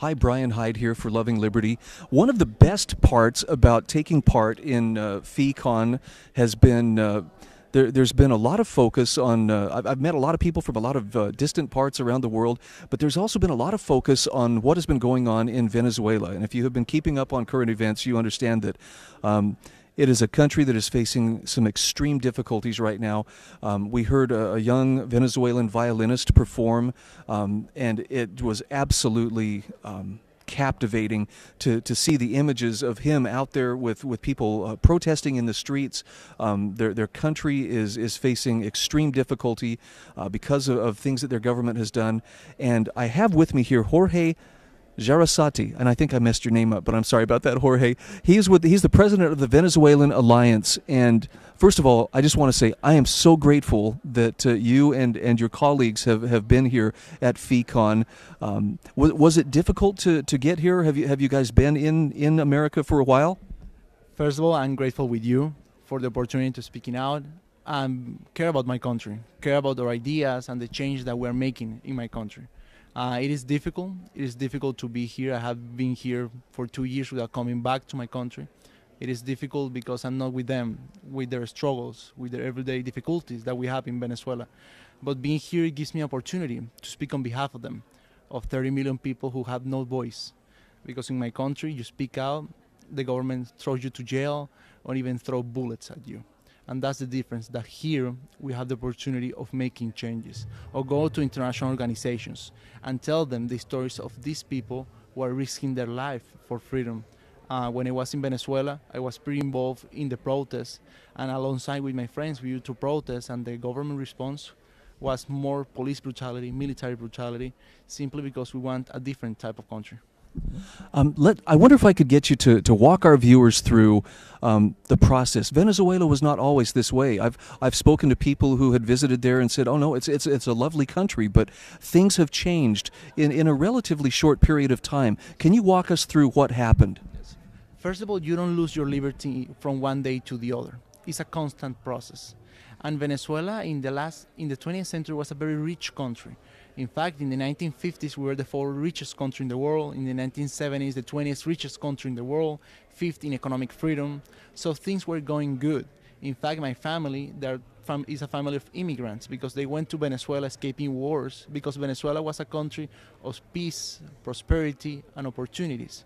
Hi, Brian Hyde here for Loving Liberty. One of the best parts about taking part in FEECon has been there's been a lot of focus on. I've met a lot of people from a lot of distant parts around the world, but there's also been a lot of focus on what has been going on in Venezuela. And if you have been keeping up on current events, you understand that. It is a country that is facing some extreme difficulties right now. We heard a young Venezuelan violinist perform, and it was absolutely captivating to see the images of him out there with people protesting in the streets. Their country is facing extreme difficulty because of things that their government has done. And I have with me here Jorge Jraissati, and I think I messed your name up, but I'm sorry about that, Jorge. He's the president of the Venezuelan Alliance, and first of all, I just want to say I am so grateful that you and your colleagues have been here at FEECon. Was it difficult to get here? Have you guys been in America for a while? First of all, I'm grateful with you for the opportunity to speaking out and care about my country, care about our ideas and the change that we're making in my country. It is difficult. It is difficult to be here. I have been here for 2 years without coming back to my country. It is difficult because I'm not with them, with their struggles, with their everyday difficulties that we have in Venezuela. But being here gives me opportunity to speak on behalf of them, of 30 million people who have no voice. Because in my country, you speak out, the government throws you to jail or even throw bullets at you. And that's the difference, that here we have the opportunity of making changes, or go to international organizations and tell them the stories of these people who are risking their life for freedom. When I was in Venezuela, I was pretty involved in the protests, and alongside with my friends, we used to protest, and the government response was more police brutality, military brutality, simply because we want a different type of country. I wonder if I could get you to walk our viewers through the process. Venezuela was not always this way. I've spoken to people who had visited there and said, "Oh no, it's a lovely country," but things have changed in a relatively short period of time. Can you walk us through what happened? Yes. First of all, you don't lose your liberty from one day to the other. It's a constant process. And Venezuela in the 20th century was a very rich country. In fact, in the 1950s, we were the fourth richest country in the world. In the 1970s, the 20th richest country in the world, fifth in economic freedom. So things were going good. In fact, my family is a family of immigrants because they went to Venezuela escaping wars, because Venezuela was a country of peace, prosperity, and opportunities.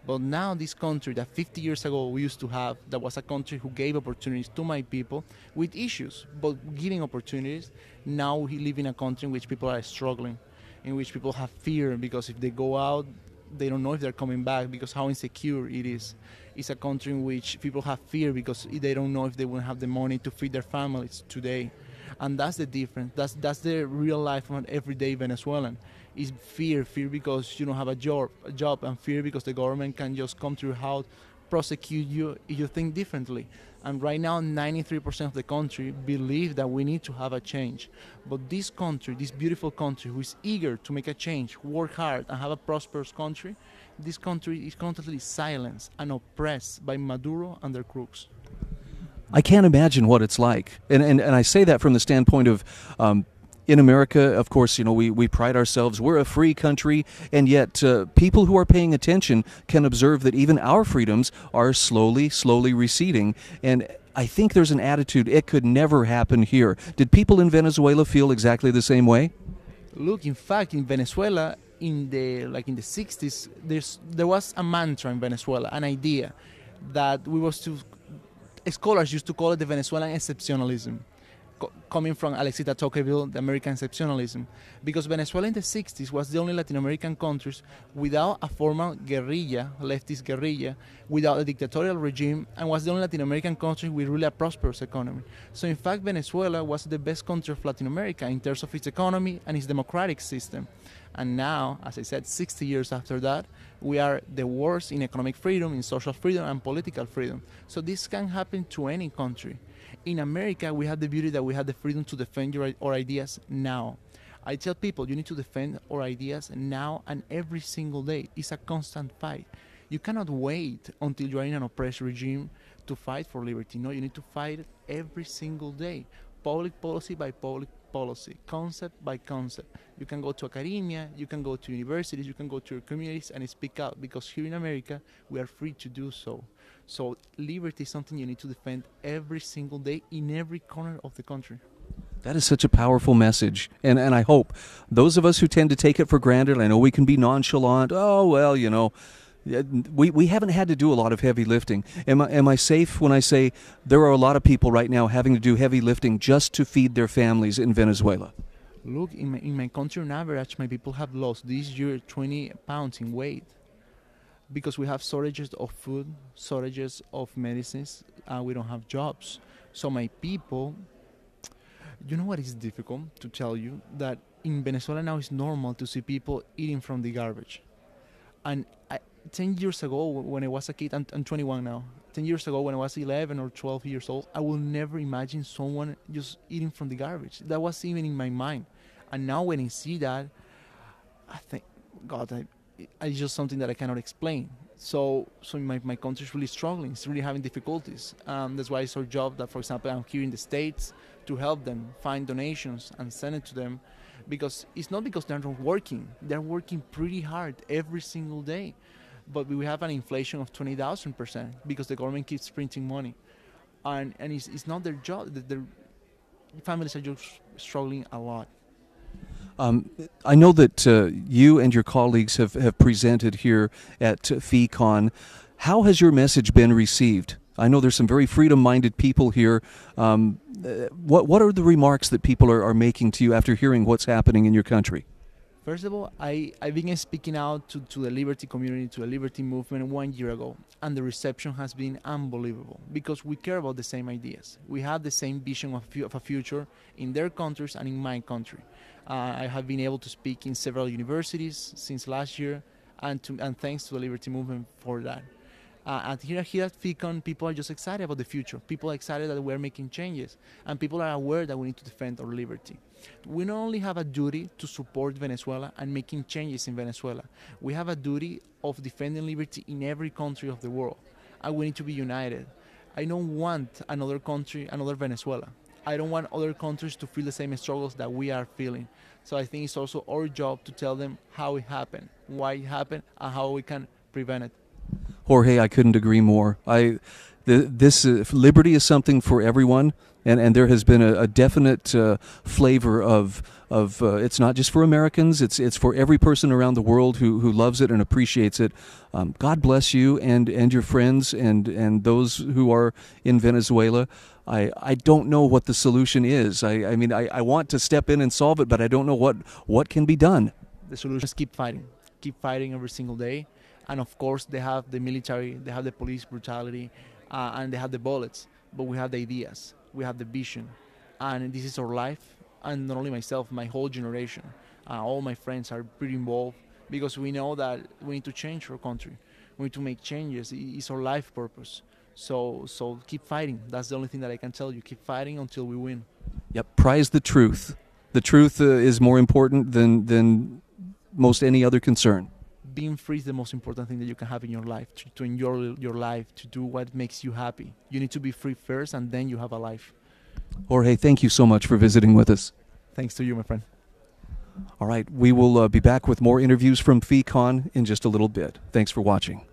But now this country that 50 years ago we used to have, that was a country who gave opportunities to my people with issues, but giving opportunities, now we live in a country in which people are struggling, in which people have fear because if they go out, they don't know if they're coming back because how insecure it is. It's a country in which people have fear because they don't know if they will have the money to feed their families today. And that's the difference. That's the real life of an everyday Venezuelan. Is fear because you don't have a job, and fear because the government can just come to your house, prosecute you if you think differently. And right now, 93% of the country believe that we need to have a change. But this country, this beautiful country, who is eager to make a change, work hard, and have a prosperous country, this country is constantly silenced and oppressed by Maduro and their crooks. I can't imagine what it's like, and I say that from the standpoint of. In America, of course, we pride ourselves. We're a free country, and yet people who are paying attention can observe that even our freedoms are slowly receding. And I think there's an attitude, it could never happen here. Did people in Venezuela feel exactly the same way? Look, in fact, in Venezuela, in the 60s, there was a mantra in Venezuela, an idea that scholars used to call it the Venezuelan exceptionalism. Coming from Alexis de Tocqueville, the American exceptionalism, because Venezuela in the 60s was the only Latin American countries without a formal guerrilla, leftist guerrilla, without a dictatorial regime, and was the only Latin American country with really a prosperous economy. So in fact, Venezuela was the best country of Latin America in terms of its economy and its democratic system. And now, as I said, 60 years after that, we are the worst in economic freedom, in social freedom, and political freedom. So this can happen to any country. In America, we have the beauty that we have the freedom to defend our ideas now. I tell people, you need to defend our ideas now and every single day. It's a constant fight. You cannot wait until you are in an oppressed regime to fight for liberty. No, you need to fight it every single day, public policy by public policy, concept by concept. You can go to academia, you can go to universities, you can go to your communities and speak out, because here in America we are free to do so. So liberty is something you need to defend every single day in every corner of the country. That is such a powerful message. And I hope those of us who tend to take it for granted, I know we can be nonchalant, oh, well, you know, we haven't had to do a lot of heavy lifting. Am I safe when I say there are a lot of people right now having to do heavy lifting just to feed their families in Venezuela? Look, in my country on average, my people have lost this year 20 pounds in weight because we have shortages of food, shortages of medicines, and we don't have jobs. So my people, you know what is difficult to tell you? That in Venezuela now it's normal to see people eating from the garbage. And 10 years ago, when I was a kid, I'm 21 now. 10 years ago, when I was 11 or 12 years old, I will never imagine someone just eating from the garbage. That was even in my mind. And now when I see that, I think, God, it's just something that I cannot explain. So my country is really struggling. It's really having difficulties. That's why it's our job that, for example, I'm here in the States to help them find donations and send it to them. Because it's not because they're not working. They're working pretty hard every single day. But we have an inflation of 20,000% because the government keeps printing money. And it's not their job. Their families are just struggling a lot. I know that you and your colleagues have presented here at FEECon. How has your message been received? I know there's some very freedom-minded people here. What are the remarks that people are making to you after hearing what's happening in your country? First of all, I began speaking out to the liberty community, to the liberty movement 1 year ago, and the reception has been unbelievable because we care about the same ideas. We have the same vision of a future in their countries and in my country. I have been able to speak in several universities since last year, and thanks to the liberty movement for that. And here at FEECon, people are just excited about the future. People are excited that we're making changes, and people are aware that we need to defend our liberty. We not only have a duty to support Venezuela and making changes in Venezuela, we have a duty of defending liberty in every country of the world, and we need to be united. I don't want another country, another Venezuela. I don't want other countries to feel the same struggles that we are feeling. So I think it's also our job to tell them how it happened, why it happened, and how we can prevent it. Jorge, I couldn't agree more. This liberty is something for everyone, and there has been a definite flavor of it's not just for Americans. It's for every person around the world who loves it and appreciates it. God bless you and your friends and those who are in Venezuela. I don't know what the solution is. I mean I want to step in and solve it, but I don't know what can be done. The solution is keep fighting every single day. And of course, they have the military, they have the police brutality, and they have the bullets. But we have the ideas, we have the vision, and this is our life. And not only myself, my whole generation, all my friends are pretty involved because we know that we need to change our country. We need to make changes. It's our life purpose. So keep fighting. That's the only thing that I can tell you. Keep fighting until we win. Yep. Prize the truth. The truth is more important than most any other concern. Being free is the most important thing that you can have in your life, to enjoy your life, to do what makes you happy. You need to be free first, and then you have a life. Jorge, thank you so much for visiting with us. Thanks to you, my friend. All right, we will be back with more interviews from FEECon in just a little bit. Thanks for watching.